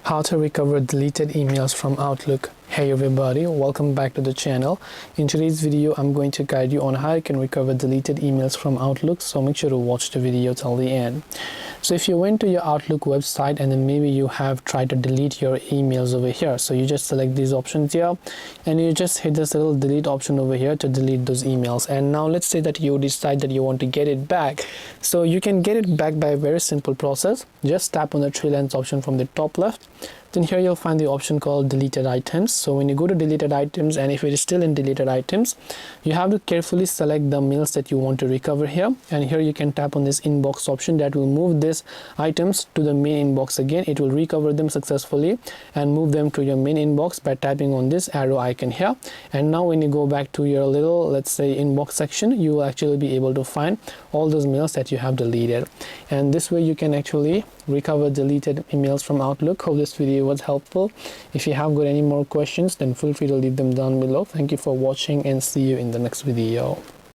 How to recover deleted emails from Outlook. Hey everybody, welcome back to the channel. In today's video, I'm going to guide you on how you can recover deleted emails from Outlook, so make sure to watch the video till the end. So if you went to your Outlook website and then maybe you have tried to delete your emails over here, so you just select these options here and you just hit this little delete option over here to delete those emails. And now let's say that you decide that you want to get it back. So you can get it back by a very simple process. Just tap on the three lines option from the top left. Then here you'll find the option called deleted items. So when you go to deleted items, and if it is still in deleted items, you have to carefully select the mails that you want to recover here. And here you can tap on this inbox option that will move these items to the main inbox again. It will recover them successfully and move them to your main inbox by tapping on this arrow icon here. And now when you go back to your little, let's say, inbox section, you will actually be able to find all those mails that you have deleted. And this way you can actually recover deleted emails from Outlook. Hope this video was helpful. If you have got any more questions, then feel free to leave them down below. Thank you for watching and see you in the next video.